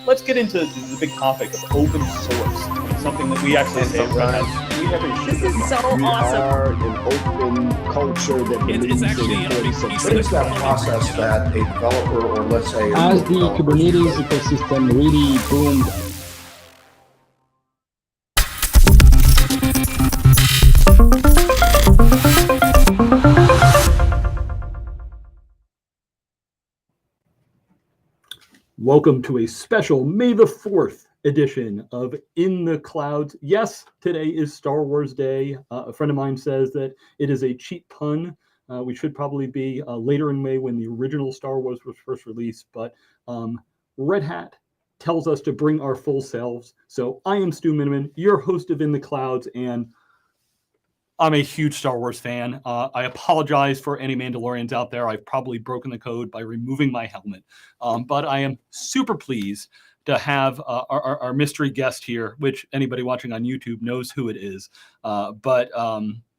let's get into the big topic of open source, something that we actually say at Red Hat. This is so awesome. We are an open culture that believes It's actually in a big piece what of is that process that a developer, or let's say as the Kubernetes ecosystem really boomed. Welcome to a special May the 4th edition of In the Clouds. Yes, today is Star Wars Day. A friend of mine says that it is a cheap pun. We should probably be later in May when the original Star Wars was first released, but Red Hat tells us to bring our full selves. So I am Stu Miniman, your host of In the Clouds, and I'm a huge Star Wars fan. I apologize for any Mandalorians out there. I've probably broken the code by removing my helmet. But I am super pleased to have our mystery guest here, which anybody watching on YouTube knows who it is.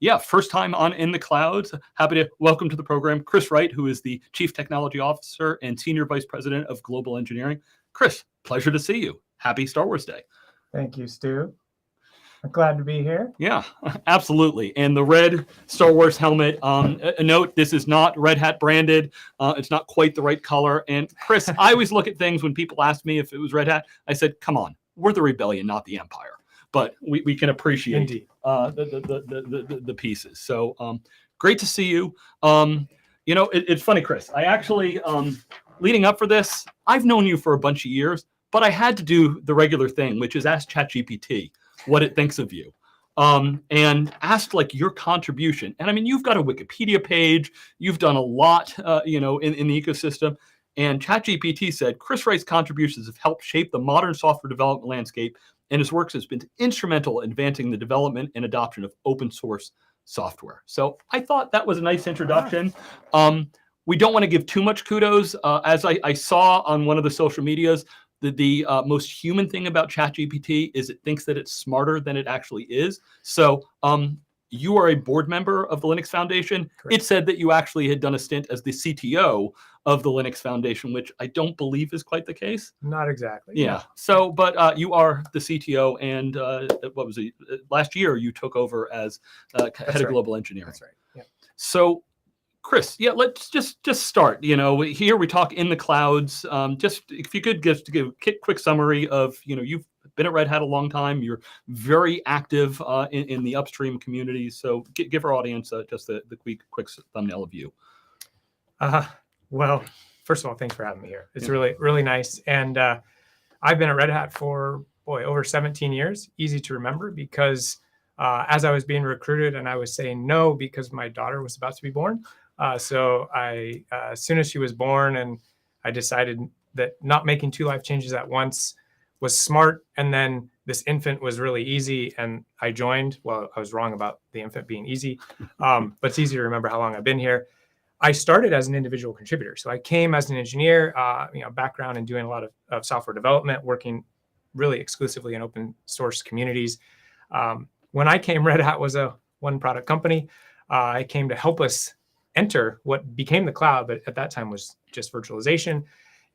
Yeah, first time on In the Clouds. Happy to welcome to the program Chris Wright, who is the Chief Technology Officer and Senior Vice President of Global Engineering. Chris, pleasure to see you. Happy Star Wars Day. Thank you, Stu. I'm glad to be here. Yeah, absolutely. And the red Star Wars helmet, a note, this is not Red Hat branded. It's not quite the right color. And Chris, I always look at things when people ask me if it was Red Hat. I said, come on, we're the rebellion, not the empire. But we can appreciate the pieces. So great to see you. It's funny, Chris. I actually, leading up for this, I've known you for a bunch of years, but I had to do the regular thing, which is ask ChatGPT what it thinks of you, and asked like your contribution. And I mean, you've got a Wikipedia page, you've done a lot, in the ecosystem. And ChatGPT said, Chris Wright's contributions have helped shape the modern software development landscape, and his work has been instrumental in advancing the development and adoption of open source software. So I thought that was a nice introduction. We don't want to give too much kudos. As I saw on one of the social medias, the most human thing about ChatGPT is it thinks that it's smarter than it actually is. So you are a board member of the Linux Foundation. Correct. It said that you actually had done a stint as the CTO of the Linux Foundation, which I don't believe is quite the case. Not exactly. Yeah. So, but you are the CTO, and what was it? Last year you took over as head of global engineering. That's right. Yeah. So, Chris, yeah, let's just start. Here we talk in the clouds. Just if you could give a quick summary of, you've been at Red Hat a long time. You're very active in the upstream community. So give our audience just the quick thumbnail of you. Well, first of all, thanks for having me here. It's really, really nice. And I've been at Red Hat for, over 17 years. Easy to remember because as I was being recruited and I was saying no because my daughter was about to be born. So I, as soon as she was born, and I decided that not making two life changes at once was smart. And then this infant was really easy. And I joined. Well, I was wrong about the infant being easy, but it's easy to remember how long I've been here. I started as an individual contributor. So I came as an engineer, background in doing a lot of software development, working really exclusively in open source communities. When I came, Red Hat was a one product company. I came to help us enter what became the cloud, but at that time was just virtualization.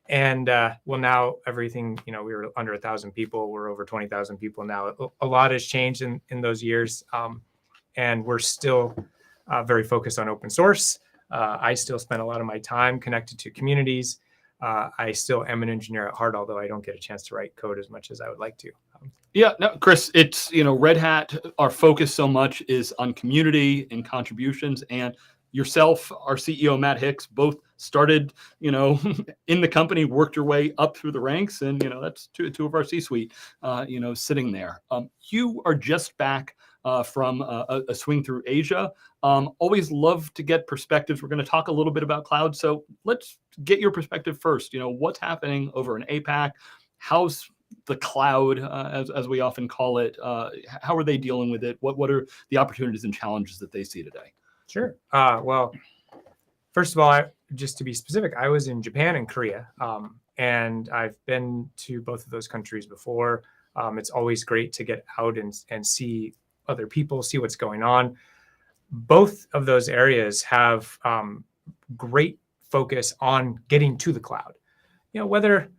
And now everything, we were under 1,000 people. We're over 20,000 people now. A lot has changed in those years. And we're still very focused on open source. I still spend a lot of my time connected to communities. I still am an engineer at heart, although I don't get a chance to write code as much as I would like to. Yeah, no, Chris, it's, Red Hat, our focus so much is on community and contributions, and yourself, our CEO, Matt Hicks, both started, in the company, worked your way up through the ranks. And, that's two of our C-suite, sitting there. You are just back from a swing through Asia. Always love to get perspectives. We're going to talk a little bit about cloud. So let's get your perspective first. What's happening over in APAC? How's the cloud, as we often call it? How are they dealing with it? What are the opportunities and challenges that they see today? Sure. Well, first of all, just to be specific, I was in Japan and Korea, and I've been to both of those countries before. It's always great to get out and see other people, see what's going on. Both of those areas have great focus on getting to the cloud. Whether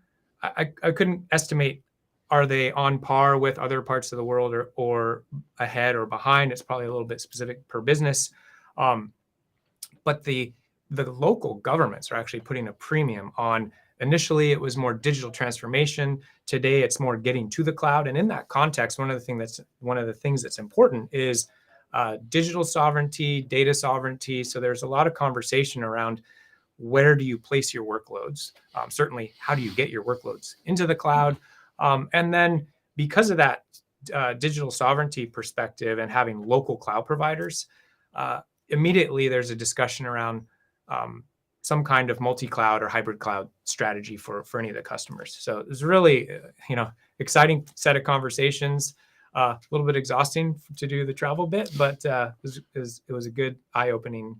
I couldn't estimate, are they on par with other parts of the world or ahead or behind? It's probably a little bit specific per business. But the local governments are actually putting a premium on. Initially, it was more digital transformation. Today, it's more getting to the cloud. And in that context, one of the things that's important is digital sovereignty, data sovereignty. So there's a lot of conversation around where do you place your workloads? Certainly, how do you get your workloads into the cloud? And then because of that digital sovereignty perspective and having local cloud providers, immediately there's a discussion around some kind of multi-cloud or hybrid cloud strategy for any of the customers. So it was really, exciting set of conversations. A little bit exhausting to do the travel bit, but it was a good eye-opening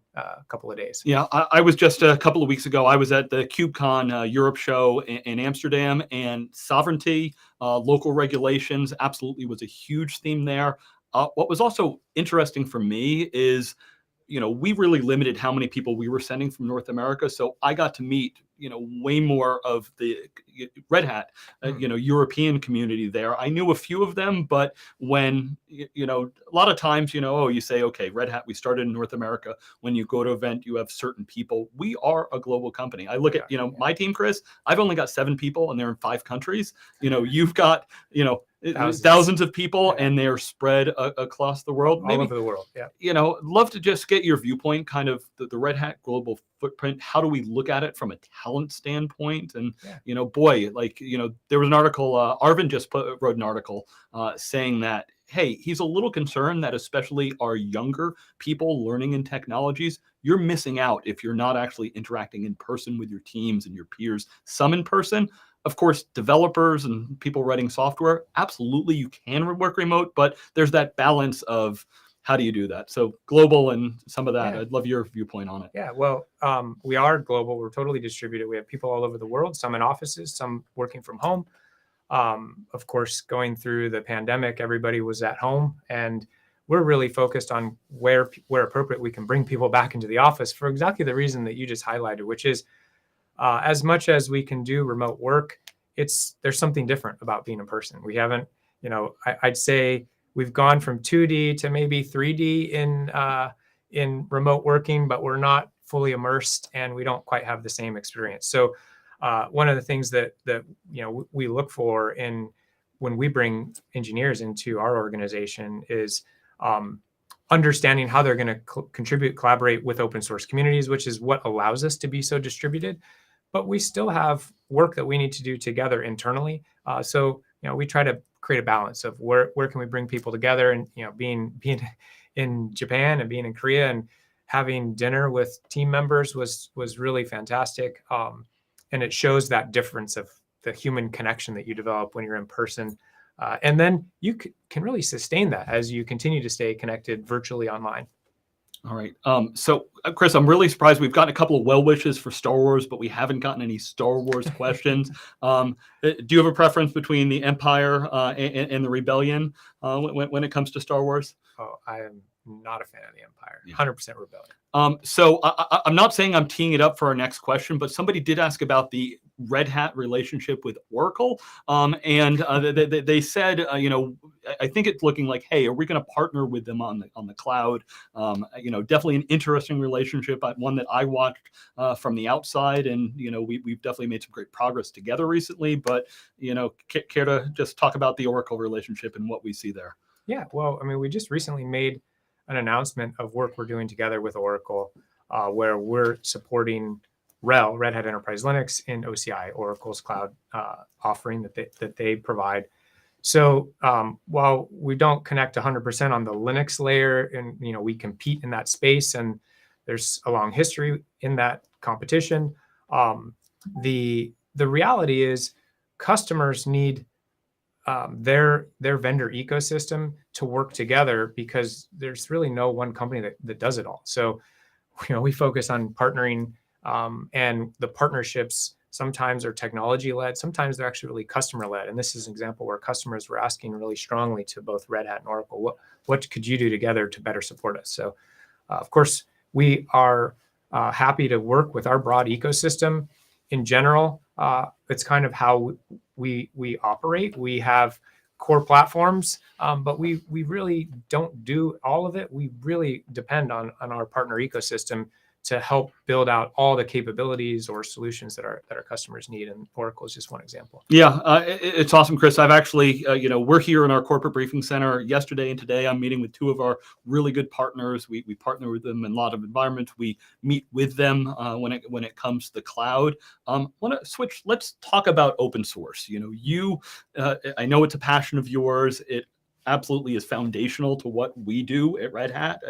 couple of days. Yeah, I was just a couple of weeks ago. I was at the KubeCon Europe show in Amsterdam, and sovereignty, local regulations, absolutely was a huge theme there. What was also interesting for me is, we really limited how many people we were sending from North America. So I got to meet, way more of the Red Hat, European community there. I knew a few of them, but when, a lot of times, you say, okay, Red Hat, we started in North America. When you go to an event, you have certain people. We are a global company. I look at, my team, Chris, I've only got 7 people and they're in 5 countries. You've got, thousands of people, and they're spread across the world. All over the world. Yeah. Love to just get your viewpoint, kind of the Red Hat global footprint. How do we look at it from a talent standpoint? And, there was an article, Arvind just wrote an article saying that, hey, he's a little concerned that especially our younger people learning in technologies, you're missing out if you're not actually interacting in person with your teams and your peers, some in person. Of course, developers and people writing software, absolutely you can work remote, but there's that balance of how do you do that? So global and some of that, I'd love your viewpoint on it. Yeah, well, we are global. We're totally distributed. We have people all over the world, some in offices, some working from home. Of course, going through the pandemic, everybody was at home, and we're really focused on where appropriate, we can bring people back into the office for exactly the reason that you just highlighted, which is as much as we can do remote work, there's something different about being in person. We haven't, I'd say we've gone from 2D to maybe 3D in remote working, but we're not fully immersed and we don't quite have the same experience. So one of the things that we look for when we bring engineers into our organization is understanding how they're going to contribute, collaborate with open source communities, which is what allows us to be so distributed. But we still have work that we need to do together internally. So we try to create a balance of where can we bring people together, and being in Japan and being in Korea and having dinner with team members was really fantastic. And it shows that difference of the human connection that you develop when you're in person. And then you can really sustain that as you continue to stay connected virtually online. All right. So, Chris, I'm really surprised. We've gotten a couple of well wishes for Star Wars, but we haven't gotten any Star Wars questions. Do you have a preference between the Empire and the Rebellion when it comes to Star Wars? Oh, I am not a fan of the Empire. 100% Rebellion. So I'm not saying I'm teeing it up for our next question, but somebody did ask about the Red Hat relationship with Oracle. And they said, I think it's looking like, hey, are we going to partner with them on the cloud? Definitely an interesting relationship, one that I watched from the outside. And, we've definitely made some great progress together recently. But, care to just talk about the Oracle relationship and what we see there? Yeah, well, we just recently made an announcement of work we're doing together with Oracle, where we're supporting RHEL, Red Hat Enterprise Linux, in OCI, Oracle's cloud offering that they provide. So while we don't connect 100% on the Linux layer, and we compete in that space, and there's a long history in that competition, the reality is customers need their vendor ecosystem to work together, because there's really no one company that does it all. So, we focus on partnering, and the partnerships sometimes are technology led, sometimes they're actually really customer led. And this is an example where customers were asking really strongly to both Red Hat and Oracle, what could you do together to better support us? So, of course, we are happy to work with our broad ecosystem in general. It's kind of how we operate. We have core platforms, but we really don't do all of it. We really depend on our partner ecosystem to help build out all the capabilities or solutions that our customers need. And Oracle is just one example. Yeah, it's awesome, Chris. I've actually, we're here in our corporate briefing center yesterday and today. I'm meeting with two of our really good partners. We partner with them in a lot of environments. We meet with them when it comes to the cloud. Want to switch? Let's talk about open source. I know it's a passion of yours. It absolutely is foundational to what we do at Red Hat.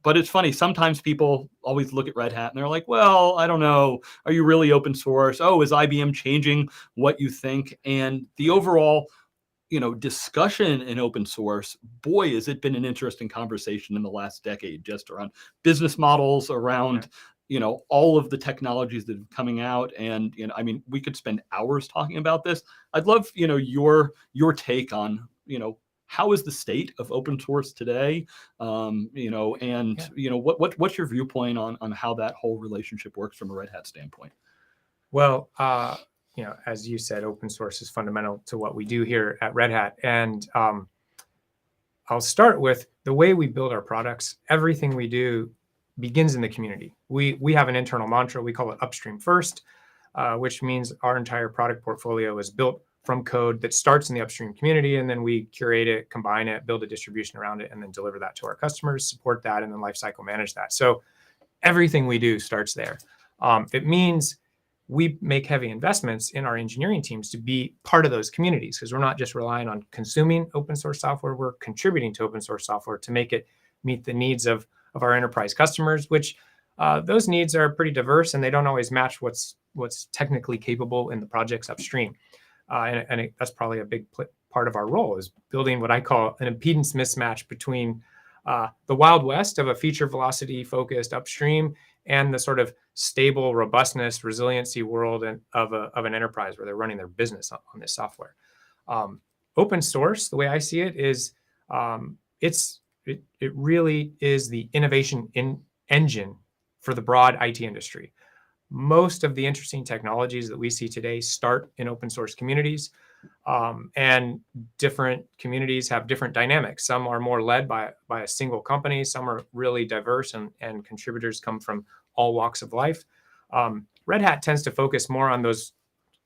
But it's funny, sometimes people always look at Red Hat and they're like, well, I don't know. Are you really open source? Oh, is IBM changing what you think? And the overall, discussion in open source, boy, has it been an interesting conversation in the last decade, just around business models, around, all of the technologies that are coming out. And, we could spend hours talking about this. I'd love, your take on, how is the state of open source today? What's your viewpoint on how that whole relationship works from a Red Hat standpoint? Well, as you said, open source is fundamental to what we do here at Red Hat. And I'll start with the way we build our products. Everything we do begins in the community. We have an internal mantra. We call it upstream first, which means our entire product portfolio is built from code that starts in the upstream community, and then we curate it, combine it, build a distribution around it, and then deliver that to our customers, support that, and then lifecycle manage that. So everything we do starts there. It means we make heavy investments in our engineering teams to be part of those communities, because we're not just relying on consuming open source software, we're contributing to open source software to make it meet the needs of our enterprise customers, which those needs are pretty diverse, and they don't always match what's technically capable in the projects upstream. That's probably a big part of our role, is building what I call an impedance mismatch between the Wild West of a feature velocity focused upstream and the sort of stable robustness, resiliency world of an enterprise where they're running their business on this software. Open source, the way I see it, is it really is the innovation engine for the broad IT industry. Most of the interesting technologies that we see today start in open source communities, and different communities have different dynamics. Some are more led by a single company. Some are really diverse, and contributors come from all walks of life. Red Hat tends to focus more on those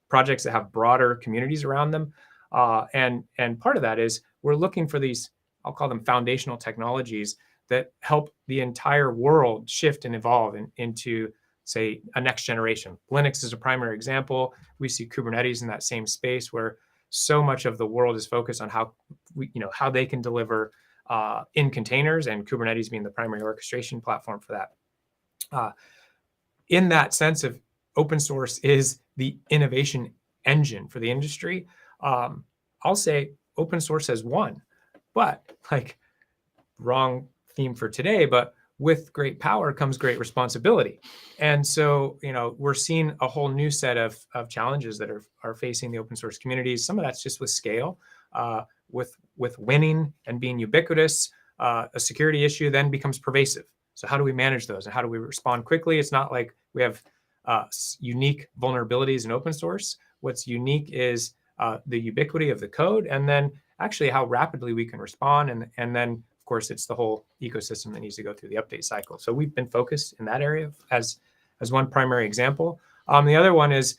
projects that have broader communities around them. And part of that is we're looking for these, I'll call them foundational technologies, that help the entire world shift and evolve into, say, a next generation. Linux is a primary example. We see Kubernetes in that same space, where so much of the world is focused on how they can deliver in containers, and Kubernetes being the primary orchestration platform for that. In that sense of open source is the innovation engine for the industry. I'll say open source has won, but wrong theme for today, but with great power comes great responsibility. And so, we're seeing a whole new set of challenges that are facing the open source communities. Some of that's just with scale, with winning and being ubiquitous. A security issue then becomes pervasive. So how do we manage those, and how do we respond quickly? It's not like we have unique vulnerabilities in open source. What's unique is the ubiquity of the code, and then actually how rapidly we can respond. And then, of course, it's the whole ecosystem that needs to go through the update cycle. So we've been focused in that area as one primary example. The other one is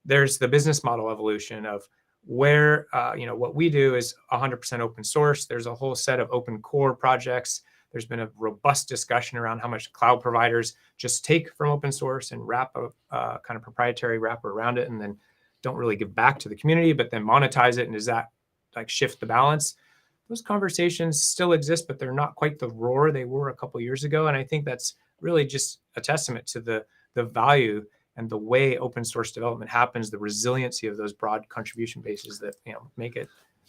there's the business model evolution of where, what we do is 100% open source. There's a whole set of open core projects. There's been a robust discussion around how much cloud providers just take from open source and wrap a kind of proprietary wrapper around it, and then don't really give back to the community, but then monetize it. And does that shift the balance? Those conversations still exist, but they're not quite the roar they were a couple of years ago. And I think that's really just a testament to the value and the way open source development happens, the resiliency of those broad contribution bases that make it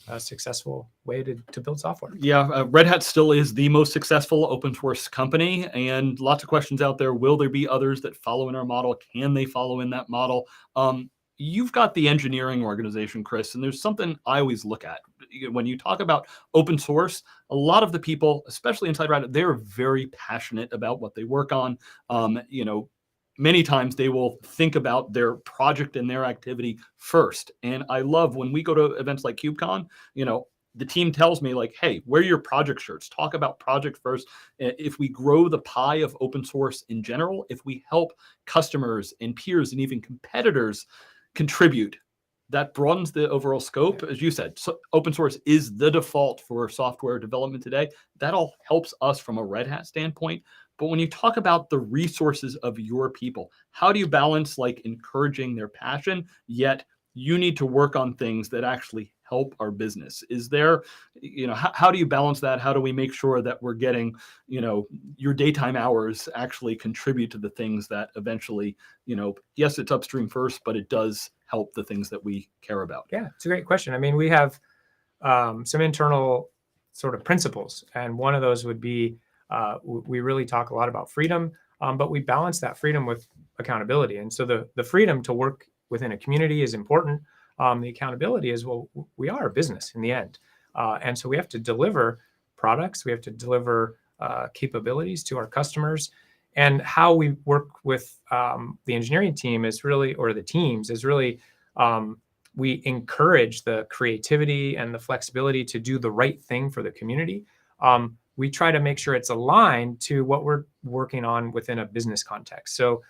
a successful way to build software. Yeah, Red Hat still is the most successful open source company, and lots of questions out there. Will there be others that follow in our model? Can they follow in that model? You've got the engineering organization, Chris, and there's something I always look at. When you talk about open source, a lot of the people, especially inside Red Hat, they're very passionate about what they work on. many times they will think about their project and their activity first. And I love when we go to events like KubeCon, the team tells me like, hey, wear your project shirts, talk about project first. If we grow the pie of open source in general, if we help customers and peers and even competitors contribute, that broadens the overall scope. As you said, so open source is the default for software development today. That all helps us from a Red Hat standpoint. But when you talk about the resources of your people, how do you balance like encouraging their passion, yet you need to work on things that actually help our business? Is there, how do you balance that? How do we make sure that we're getting, your daytime hours actually contribute to the things that eventually, yes, it's upstream first, but it does help the things that we care about? Yeah, it's a great question. I mean, we have some internal sort of principles, and one of those would be we really talk a lot about freedom, but we balance that freedom with accountability. And so the freedom to work within a community is important. The accountability is, well, we are a business in the end. And so we have to deliver products, we have to deliver capabilities to our customers. And how we work with the engineering team is really, or the teams is really, we encourage the creativity and the flexibility to do the right thing for the community. We try to make sure it's aligned to what we're working on within a business context. So,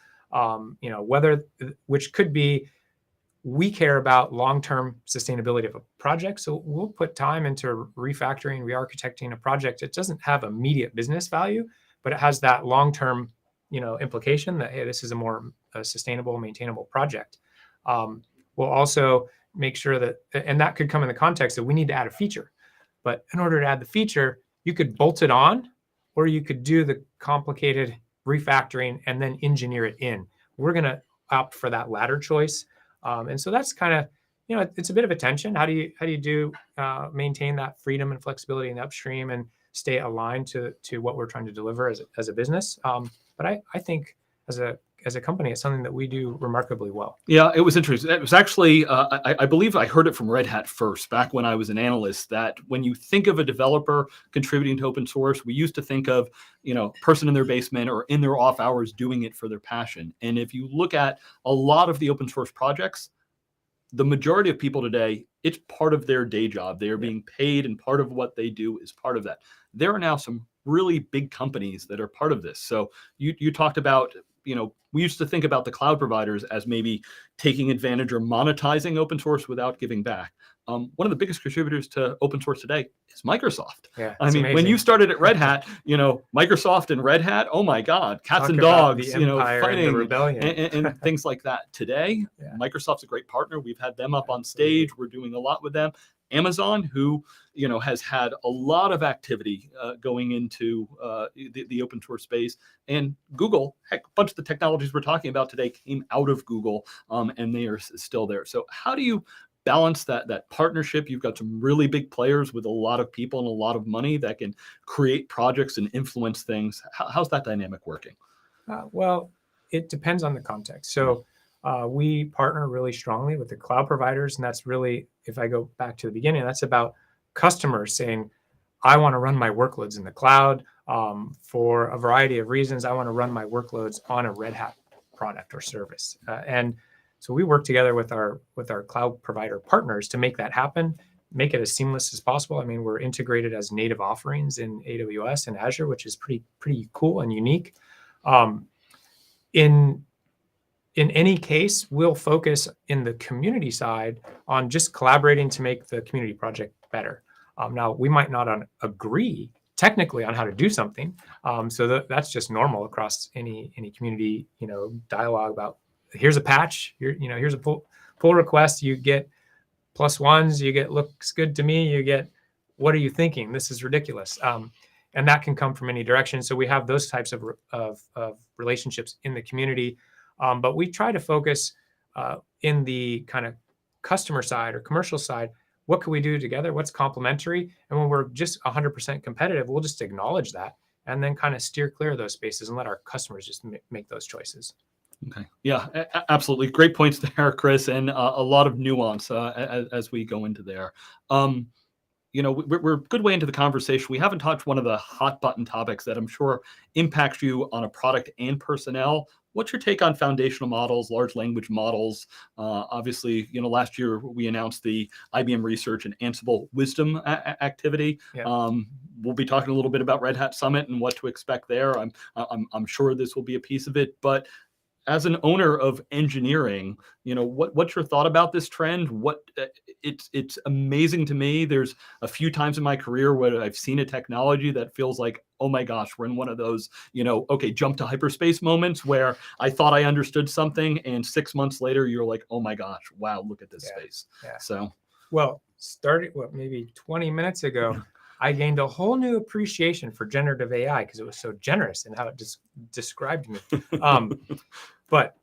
which could be, we care about long-term sustainability of a project. So we'll put time into refactoring, re-architecting a project. It doesn't have immediate business value, but it has that long-term, implication that, hey, this is a more sustainable, maintainable project. We'll also make sure that, and that could come in the context that we need to add a feature. But in order to add the feature, you could bolt it on, or you could do the complicated refactoring and then engineer it in. We're going to opt for that latter choice. And so that's kind of, it's a bit of a tension. How do you maintain that freedom and flexibility in the upstream and stay aligned to what we're trying to deliver as a business? But I think as a company, it's something that we do remarkably well. Yeah, it was interesting. It was actually, I believe I heard it from Red Hat first, back when I was an analyst, that when you think of a developer contributing to open source, we used to think of, person in their basement or in their off hours doing it for their passion. And if you look at a lot of the open source projects, the majority of people today, it's part of their day job. They are being paid, and part of what they do is part of that. There are now some really big companies that are part of this. So you talked about, we used to think about the cloud providers as maybe taking advantage or monetizing open source without giving back. One of the biggest contributors to open source today is Microsoft. Yeah, I mean, when you started at Red Hat, Microsoft and Red Hat, oh my God, cats and dogs, fighting and rebellion and things like that. Today, Microsoft's a great partner. We've had them up on stage. We're doing a lot with them. Amazon, who has had a lot of activity going into the open source space, and Google. Heck, a bunch of the technologies we're talking about today came out of Google, and they are still there. So how do you balance that partnership? You've got some really big players with a lot of people and a lot of money that can create projects and influence things. How's that dynamic working? Well, it depends on the context. So we partner really strongly with the cloud providers, and that's really, if I go back to the beginning, that's about customers saying, I want to run my workloads in the cloud for a variety of reasons. I want to run my workloads on a Red Hat product or service. And so we work together with our cloud provider partners to make that happen, make it as seamless as possible. I mean, we're integrated as native offerings in AWS and Azure, which is pretty cool and unique. In any case, we'll focus in the community side on just collaborating to make the community project better. Now, we might not agree technically on how to do something, so that's just normal across any community, dialogue about, here's a patch, here's a pull request, you get +1s, you get looks good to me, you get, what are you thinking? This is ridiculous. And that can come from any direction. So we have those types of relationships in the community. But we try to focus in the kind of customer side or commercial side. What can we do together? What's complementary? And when we're just 100% competitive, we'll just acknowledge that and then kind of steer clear of those spaces and let our customers just make those choices. Okay. Yeah, absolutely. Great points there, Chris, and a lot of nuance as we go into there. we're a good way into the conversation. We haven't touched one of the hot button topics that I'm sure impacts you on a product and personnel. What's your take on foundational models, large language models? Obviously, last year we announced the IBM Research and Ansible Wisdom activity. Yeah. We'll be talking a little bit about Red Hat Summit and what to expect there. I'm sure this will be a piece of it, but as an owner of engineering, what's your thought about this trend? It's amazing to me. There's a few times in my career where I've seen a technology that feels like, oh my gosh, we're in one of those, okay, jump to hyperspace moments where I thought I understood something, and 6 months later, you're like, oh my gosh, wow, look at this space. Yeah. So, well, maybe 20 minutes ago, I gained a whole new appreciation for generative AI because it was so generous in how it just described me. But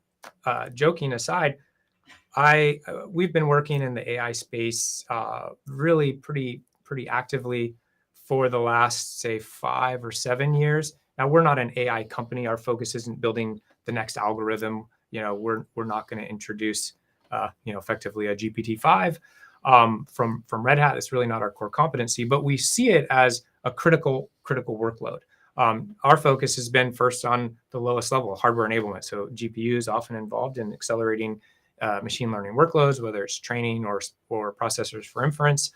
joking aside, we've been working in the AI space really pretty actively for the last, say, 5 or 7 years. Now, we're not an AI company. Our focus isn't building the next algorithm. We're not going to introduce effectively a GPT-5 from Red Hat. It's really not our core competency, but we see it as a critical workload. Our focus has been first on the lowest level, hardware enablement. So GPU is often involved in accelerating machine learning workloads, whether it's training or processors for inference.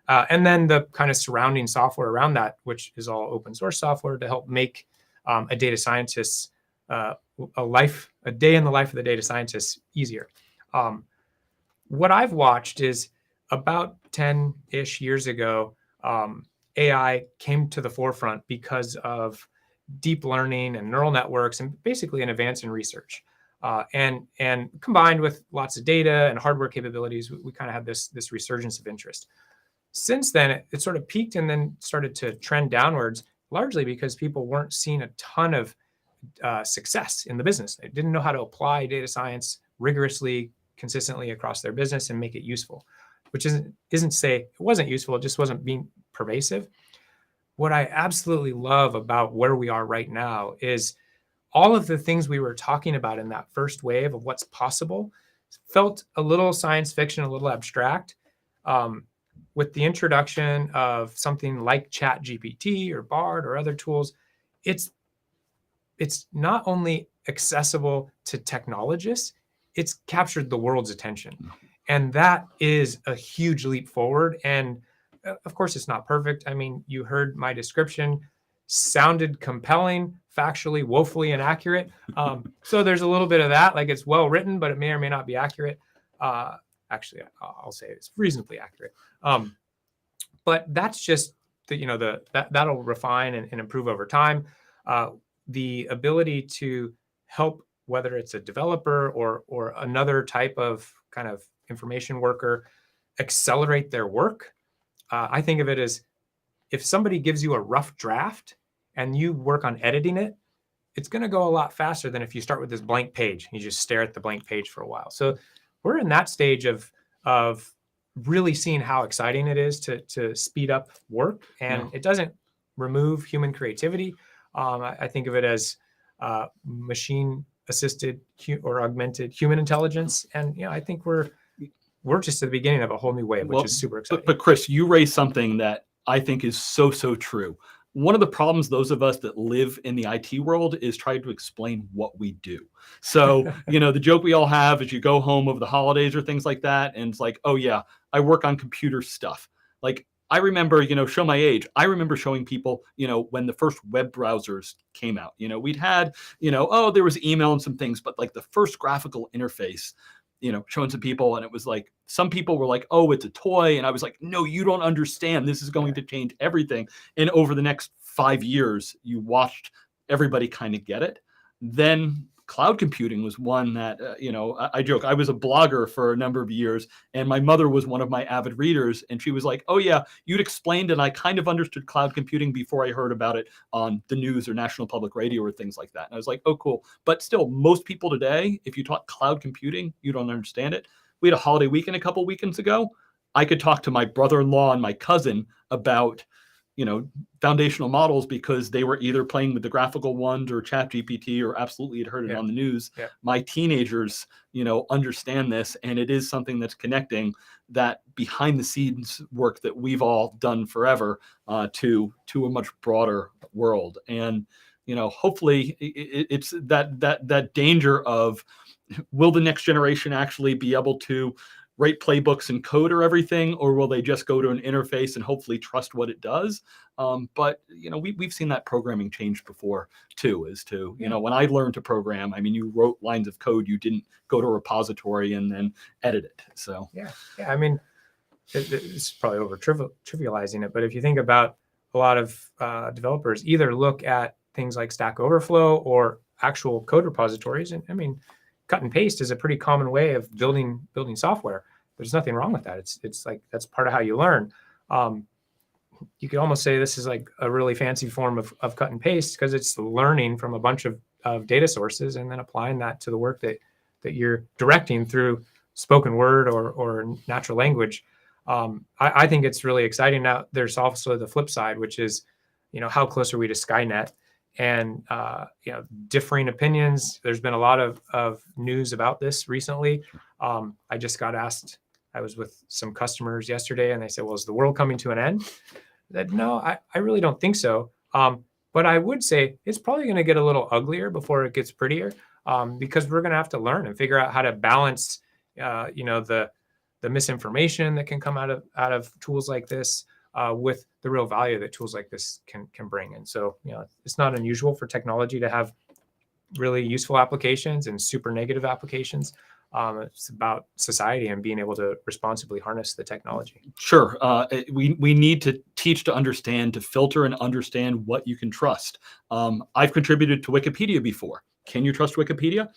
And then the kind of surrounding software around that, which is all open source software to help make a data scientist, a day in the life of the data scientist easier. What I've watched is about 10-ish years ago, AI came to the forefront because of deep learning and neural networks and basically an advance in research. And combined with lots of data and hardware capabilities, we kind of had this resurgence of interest. Since then, it sort of peaked and then started to trend downwards, largely because people weren't seeing a ton of success in the business. They didn't know how to apply data science rigorously, consistently across their business and make it useful, which isn't to say it wasn't useful, it just wasn't being pervasive. What I absolutely love about where we are right now is all of the things we were talking about in that first wave of what's possible felt a little science fiction, a little abstract. With the introduction of something like ChatGPT or Bard or other tools, it's not only accessible to technologists, it's captured the world's attention. And that is a huge leap forward. And of course, it's not perfect. I mean, you heard my description, sounded compelling, factually, woefully inaccurate. So there's a little bit of that, like it's well written, but it may or may not be accurate. Actually, I'll say it's reasonably accurate. But that's just that'll refine and improve over time. The ability to help, whether it's a developer or another type of kind of information worker, accelerate their work. I think of it as if somebody gives you a rough draft and you work on editing it, it's going to go a lot faster than if you start with this blank page. You just stare at the blank page for a while. So we're in that stage of really seeing how exciting it is to speed up work, and it doesn't remove human creativity. I think of it as machine assisted or augmented human intelligence, and I think we're just at the beginning of a whole new wave, which is super exciting. But Chris, you raised something that I think is so true. One of the problems those of us that live in the IT world is trying to explain what we do. So, the joke we all have is you go home over the holidays or things like that, and it's like, oh yeah, I work on computer stuff. Like, I remember, show my age. I remember showing people, when the first web browsers came out, we'd had, there was email and some things, but like the first graphical interface, showing some people, and it was like, some people were like, oh, it's a toy. And I was like, no, you don't understand. This is going to change everything. And over the next 5 years, you watched everybody kind of get it. Then cloud computing was one that, I joke, I was a blogger for a number of years, and my mother was one of my avid readers. And she was like, oh yeah, you'd explained, and I kind of understood cloud computing before I heard about it on the news or National Public Radio or things like that. And I was like, oh, cool. But still, most people today, if you talk cloud computing, you don't understand it. We had a holiday weekend a couple weekends ago. I could talk to my brother-in-law and my cousin about, foundational models because they were either playing with the graphical ones or ChatGPT or absolutely had heard it Yeah. on the news. Yeah. My teenagers, understand this, and it is something that's connecting that behind the scenes work that we've all done forever to a much broader world. And hopefully it's that danger of, will the next generation actually be able to write playbooks and code or everything, or will they just go to an interface and hopefully trust what it does? But we've seen that programming change before too. As to when I learned to program, I mean, you wrote lines of code, you didn't go to a repository and then edit it. So yeah. I mean, it's probably over trivializing it, but if you think about a lot of developers either look at things like Stack Overflow or actual code repositories, and I mean, cut and paste is a pretty common way of building software. There's nothing wrong with that. It's like that's part of how you learn. You could almost say this is like a really fancy form of cut and paste because it's learning from a bunch of data sources and then applying that to the work that you're directing through spoken word or natural language. I think it's really exciting. Now, there's also the flip side, which is, how close are we to Skynet? And differing opinions. There's been a lot of news about this recently. I just got asked. I was with some customers yesterday, and they said, "Well, is the world coming to an end?" I said, "No, I really don't think so." But I would say it's probably going to get a little uglier before it gets prettier, because we're going to have to learn and figure out how to balance, the misinformation that can come out of tools like this with the real value that tools like this can bring. And so, it's not unusual for technology to have really useful applications and super negative applications. It's about society and being able to responsibly harness the technology. Sure. We need to teach to understand, to filter and understand what you can trust. I've contributed to Wikipedia before. Can you trust Wikipedia?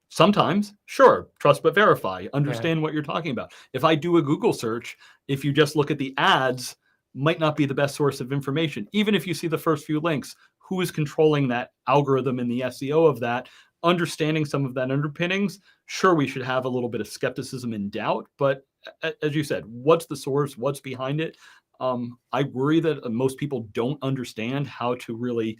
Sometimes, sure, trust but verify. Understand what you're talking about. If I do a Google search, if you just look at the ads, might not be the best source of information. Even if you see the first few links, who is controlling that algorithm and the SEO of that? Understanding some of that underpinnings, sure, we should have a little bit of skepticism and doubt. But as you said, what's the source? What's behind it? I worry that most people don't understand how to really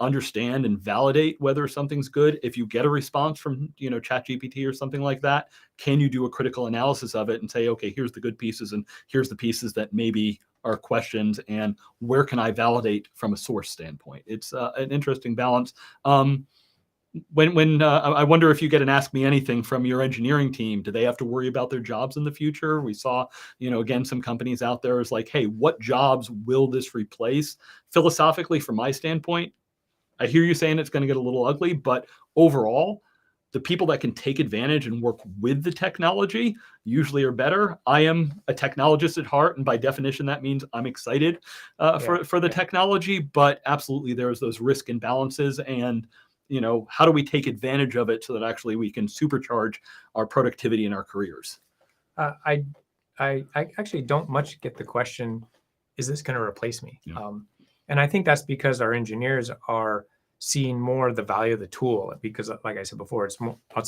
understand and validate whether something's good. If you get a response from ChatGPT or something like that, can you do a critical analysis of it and say, okay, here's the good pieces and here's the pieces that maybe are questions, and where can I validate from a source standpoint? It's an interesting balance. When I wonder if you get an Ask Me Anything from your engineering team, do they have to worry about their jobs in the future? We saw, again, some companies out there is like, hey, what jobs will this replace? Philosophically, from my standpoint, I hear you saying it's going to get a little ugly, but overall, the people that can take advantage and work with the technology usually are better. I am a technologist at heart, and by definition, that means I'm excited for the technology, but absolutely there's those risk imbalances, and how do we take advantage of it so that actually we can supercharge our productivity in our careers? I actually don't much get the question, is this going to replace me? Yeah. And I think that's because our engineers are seeing more the value of the tool, because like I said before, it's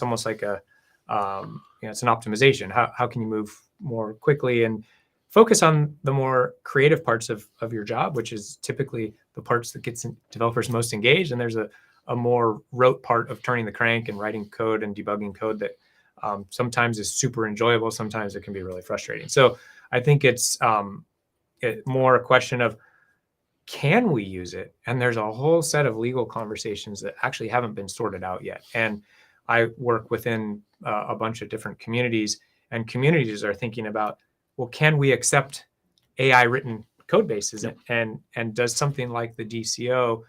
almost like it's an optimization. How can you move more quickly and focus on the more creative parts of your job, which is typically the parts that gets developers most engaged. And there's a more rote part of turning the crank and writing code and debugging code that sometimes is super enjoyable. Sometimes it can be really frustrating. So I think it's more a question of, can we use it? And there's a whole set of legal conversations that actually haven't been sorted out yet. And I work within a bunch of different communities, and communities are thinking about, well, can we accept AI written code bases? Yep. And does something like the DCO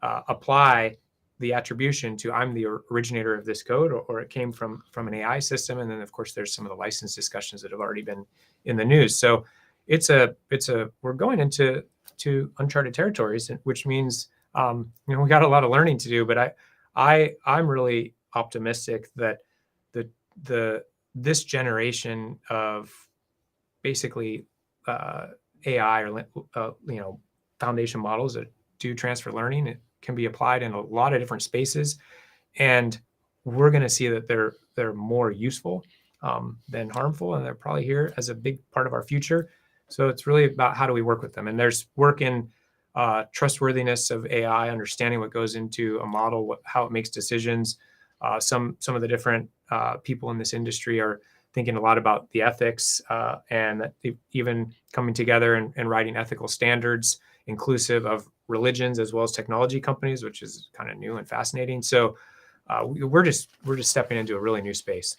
apply the attribution to, I'm the originator of this code, or it came from an AI system? And then of course there's some of the license discussions that have already been in the news. So we're going into uncharted territories, which means we got a lot of learning to do. But I'm really optimistic that this generation of basically AI or foundation models that do transfer learning, it can be applied in a lot of different spaces, and we're going to see that they're more useful than harmful, and they're probably here as a big part of our future. So it's really about how do we work with them. And there's work in trustworthiness of AI, understanding what goes into a model, how it makes decisions. Some of the different people in this industry are thinking a lot about the ethics and even coming together and writing ethical standards inclusive of religions as well as technology companies, which is kind of new and fascinating. So we're just stepping into a really new space.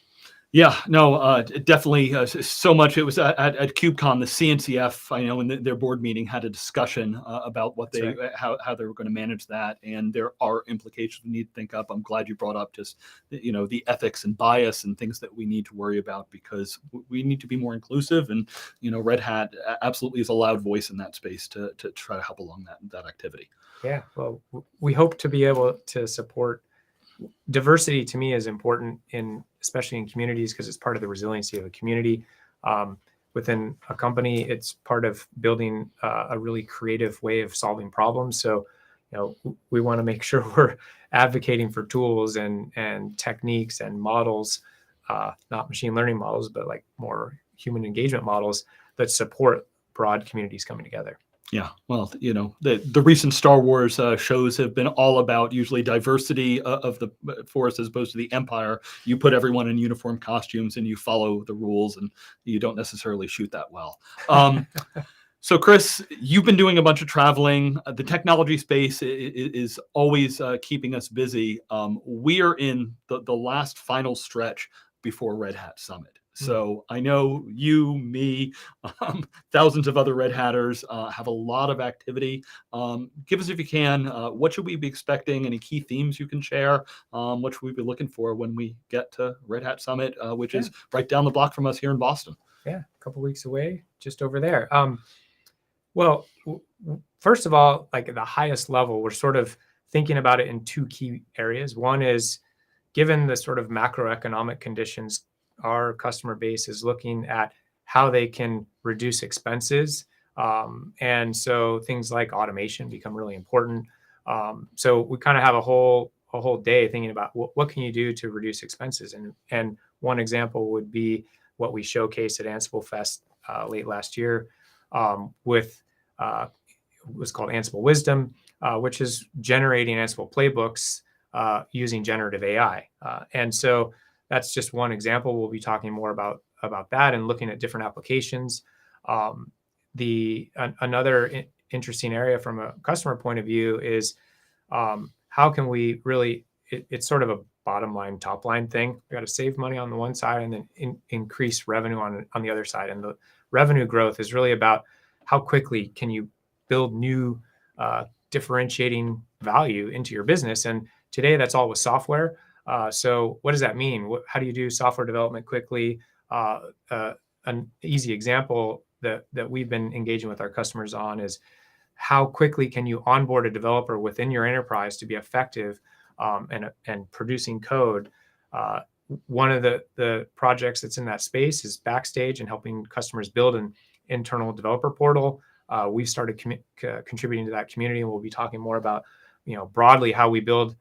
Yeah, no, definitely so much. It was at KubeCon, the CNCF, I know in their board meeting had a discussion about what That's they, how they were going to manage that. And there are implications we need to think up. I'm glad you brought up just, the ethics and bias and things that we need to worry about, because we need to be more inclusive. And, Red Hat absolutely is a loud voice in that space to try to help along that activity. Yeah, well, we hope to be able to support. Diversity to me is important especially in communities, because it's part of the resiliency of a community. Within a company, it's part of building a really creative way of solving problems. So, we want to make sure we're advocating for tools and techniques and models, not machine learning models, but like more human engagement models that support broad communities coming together. Yeah, well, the recent Star Wars shows have been all about usually diversity of the force as opposed to the Empire. You put everyone in uniform costumes and you follow the rules, and you don't necessarily shoot that well. So, Chris, you've been doing a bunch of traveling. The technology space is always keeping us busy. We are in the last final stretch before Red Hat Summit. So I know you, me, thousands of other Red Hatters have a lot of activity. Give us, if you can, what should we be expecting? Any key themes you can share? What should we be looking for when we get to Red Hat Summit, which is right down the block from us here in Boston? Yeah, a couple weeks away, just over there. Well, first of all, like at the highest level, we're sort of thinking about it in two key areas. One is, given the sort of macroeconomic conditions, our customer base is looking at how they can reduce expenses. And so things like automation become really important. So we kind of have a whole day thinking about what can you do to reduce expenses. And one example would be what we showcased at Ansible Fest late last year with what's called Ansible Wisdom, which is generating Ansible playbooks using generative AI. And so that's just one example. We'll be talking more about that and looking at different applications. Another interesting area from a customer point of view is how can we really, it's sort of a bottom line, top line thing. We got to save money on the one side and then increase revenue on the other side. And the revenue growth is really about how quickly can you build new differentiating value into your business. And today that's all with software. So what does that mean? How do you do software development quickly? An easy example that we've been engaging with our customers on is how quickly can you onboard a developer within your enterprise to be effective and producing code. One of the projects that's in that space is Backstage and helping customers build an internal developer portal. We've started contributing to that community, and we'll be talking more about broadly how we build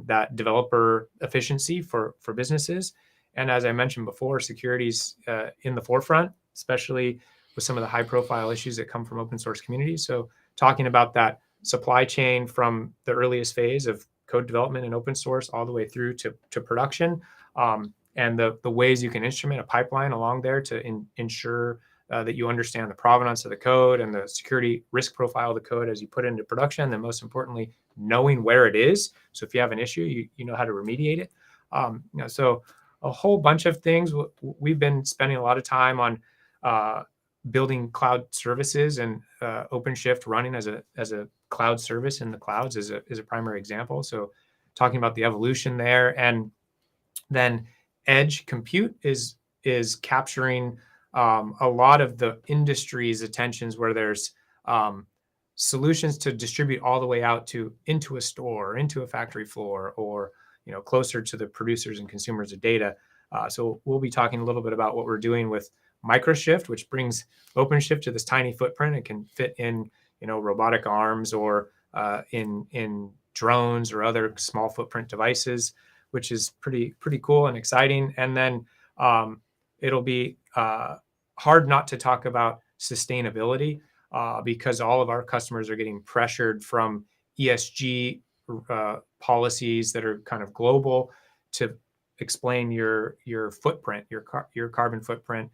that developer efficiency for businesses. And as I mentioned before, security's in the forefront, especially with some of the high profile issues that come from open source communities. So talking about that supply chain from the earliest phase of code development and open source all the way through to production, and the ways you can instrument a pipeline along there to ensure that you understand the provenance of the code and the security risk profile of the code as you put it into production. And then most importantly, knowing where it is. So if you have an issue, you know how to remediate it. So a whole bunch of things. We've been spending a lot of time on building cloud services, and OpenShift running as a cloud service in the clouds is a primary example. So talking about the evolution there, and then edge compute is capturing a lot of the industry's attentions, where there's solutions to distribute all the way out into a store, or into a factory floor, or closer to the producers and consumers of data. So we'll be talking a little bit about what we're doing with Microshift, which brings OpenShift to this tiny footprint. It can fit in robotic arms, or in drones or other small footprint devices, which is pretty cool and exciting. And then it'll be hard not to talk about sustainability. because all of our customers are getting pressured from ESG policies that are kind of global to explain your footprint, your carbon footprint.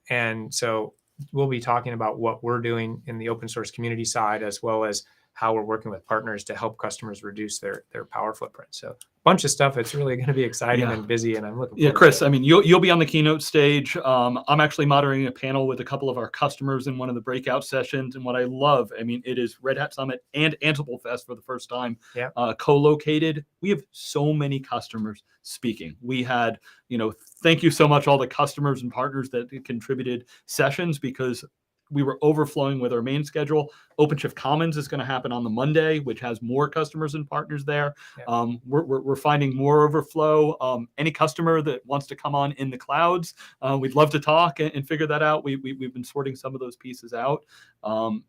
And so we'll be talking about what we're doing in the open source community side, as well as how we're working with partners to help customers reduce their power footprint. So a bunch of stuff. It's really going to be exciting and busy, and I'm looking forward Chris, to it. I mean, you'll be on the keynote stage. I'm actually moderating a panel with a couple of our customers in one of the breakout sessions. And what I love, I mean, it is Red Hat Summit and Ansible Fest for the first time, co-located. We have so many customers speaking. We had, thank you so much, all the customers and partners that contributed sessions, because we were overflowing with our main schedule. OpenShift Commons is going to happen on the Monday, which has more customers and partners there. We're finding more overflow. Any customer that wants to come on in the clouds, we'd love to talk and figure that out. We've been sorting some of those pieces out.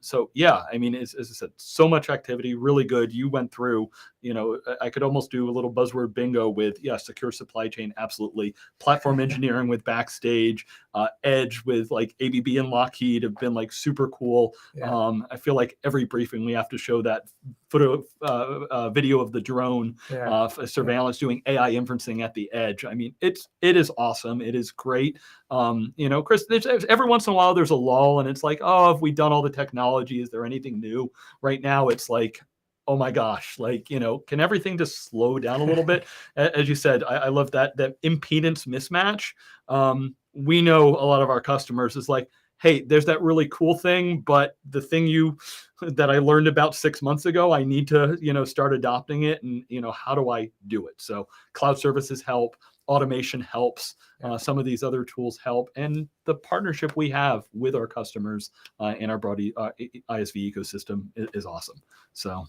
So yeah, I mean, as I said, so much activity, really good. You went through, I could almost do a little buzzword bingo with, secure supply chain, absolutely. Platform engineering with Backstage, Edge with like ABB and Lockheed have been like super cool. I feel like every briefing we have to show that video of the drone surveillance doing AI inferencing at the edge. I mean, it is awesome. It is great. Chris, every once in a while there's a lull, and it's like, oh, have we done all the technology? Is there anything new? Right now, it's like, oh my gosh, like, can everything just slow down a little bit? As you said, I love that impedance mismatch. We know a lot of our customers is like, hey, there's that really cool thing, but the thing that I learned about 6 months ago, I need to, start adopting it. And, how do I do it? So cloud services help, automation helps, some of these other tools help. And the partnership we have with our customers in our broad ISV ecosystem is awesome. So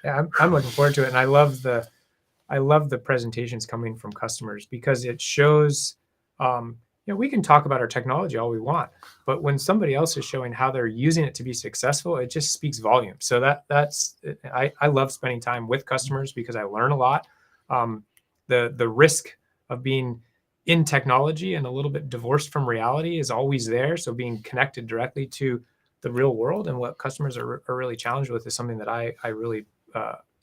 yeah, I'm looking forward to it. And I love the presentations coming from customers, because it shows, we can talk about our technology all we want, but when somebody else is showing how they're using it to be successful, it just speaks volumes. So I love spending time with customers because I learn a lot. The risk of being in technology and a little bit divorced from reality is always there. So being connected directly to the real world and what customers are really challenged with is something that I really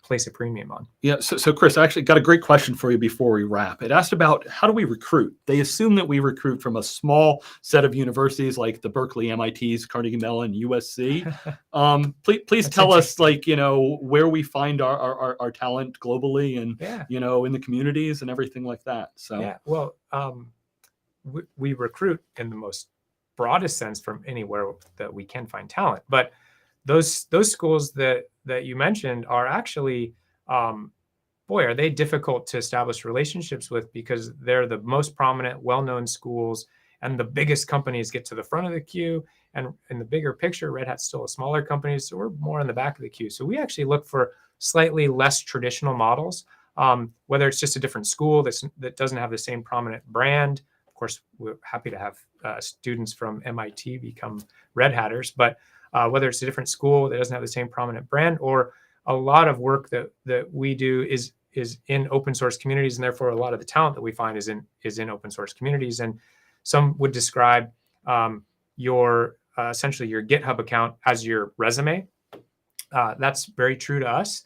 place a premium on. Yeah. So Chris, I actually got a great question for you before we wrap. It asked about how do we recruit? They assume that we recruit from a small set of universities like the Berkeley, MITs, Carnegie Mellon, USC. Please tell us, like, where we find our talent globally and, in the communities and everything like that. So, well, we recruit in the most broadest sense from anywhere that we can find talent. But those schools that you mentioned are actually, are they difficult to establish relationships with, because they're the most prominent, well-known schools, and the biggest companies get to the front of the queue. And in the bigger picture, Red Hat's still a smaller company, so we're more in the back of the queue. So we actually look for slightly less traditional models, whether it's just a different school that doesn't have the same prominent brand. Of course, we're happy to have students from MIT become Red Hatters, but whether it's a different school that doesn't have the same prominent brand, or a lot of work that we do is in open source communities, and therefore a lot of the talent that we find is in open source communities. And some would describe your essentially your GitHub account as your resume. That's very true to us.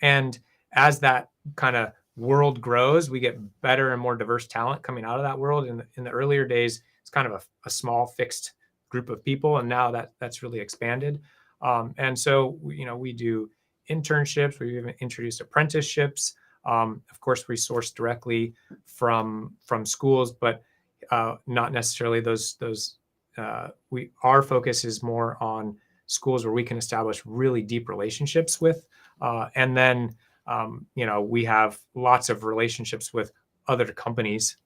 And as that kind of world grows, we get better and more diverse talent coming out of that world. In the earlier days, it's kind of a small fixed group of people, and now that's really expanded. And so we do internships. We even introduced apprenticeships. Of course, we source directly from schools, but not necessarily those. Our focus is more on schools where we can establish really deep relationships with, and then we have lots of relationships with other companies,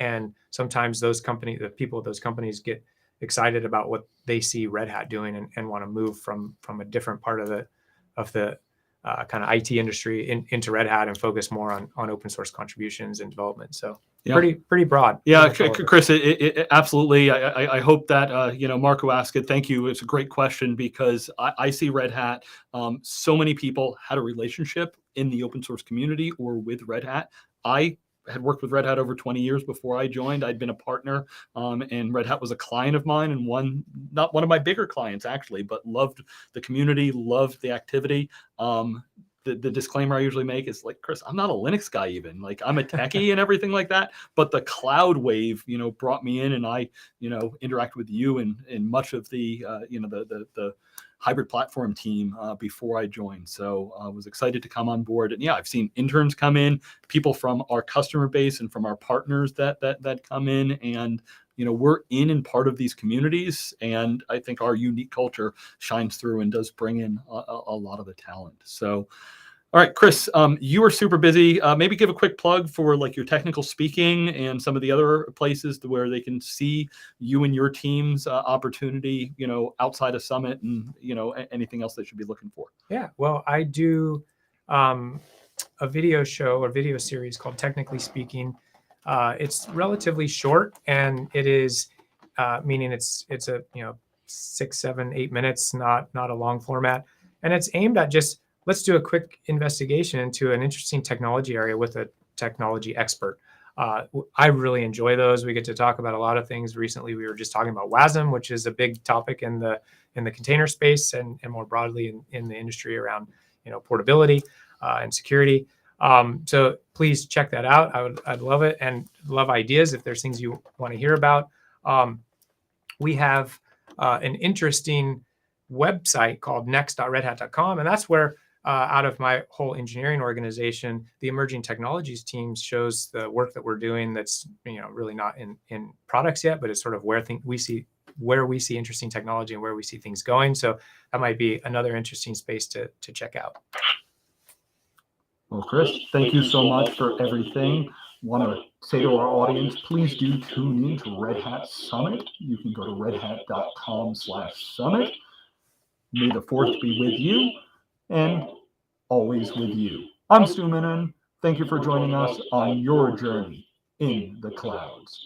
and sometimes the people at those companies get excited about what they see Red Hat doing and want to move from a different part of the kind of IT industry into Red Hat and focus more on open source contributions and development. So pretty broad. Yeah, Chris, it absolutely. I hope that Marco asked it. Thank you. It's a great question, because I see Red Hat. So many people had a relationship in the open source community or with Red Hat. I had worked with Red Hat over 20 years before I joined. I'd been a partner, and Red Hat was a client of mine, and not one of my bigger clients actually, but loved the community, loved the activity. The disclaimer I usually make is like, Chris, I'm not a Linux guy even. Like, I'm a techie and everything like that, but the cloud wave, brought me in, and I, interact with you in much of the, the hybrid platform team before I joined. So I was excited to come on board. And yeah, I've seen interns come in, people from our customer base and from our partners that come in, and we're in and part of these communities, and I think our unique culture shines through and does bring in a lot of the talent. So, all right, Chris, you are super busy. Maybe give a quick plug for like your technical speaking and some of the other places where they can see you and your team's opportunity, outside of Summit, and anything else they should be looking for. Yeah, well, I do a video show or video series called Technically Speaking. It's relatively short, and it is meaning it's a 6, 7, 8 minutes, not a long format, and it's aimed at just let's do a quick investigation into an interesting technology area with a technology expert. I really enjoy those. We get to talk about a lot of things. Recently, we were just talking about WASM, which is a big topic in the container space and more broadly in the industry around portability and security. So please check that out. I'd love it, and love ideas if there's things you want to hear about. We have an interesting website called next.redhat.com, and that's where out of my whole engineering organization, the emerging technologies team shows the work that we're doing that's really not in products yet, but it's sort of where we see interesting technology and where we see things going. So that might be another interesting space to check out. Well, Chris, thank you so much for everything. Want to say to our audience, please do tune in to Red Hat Summit. You can go to redhat.com/summit. May the 4th be with you, and always with you. I'm Stu Miniman. Thank you for joining us on your journey in the clouds.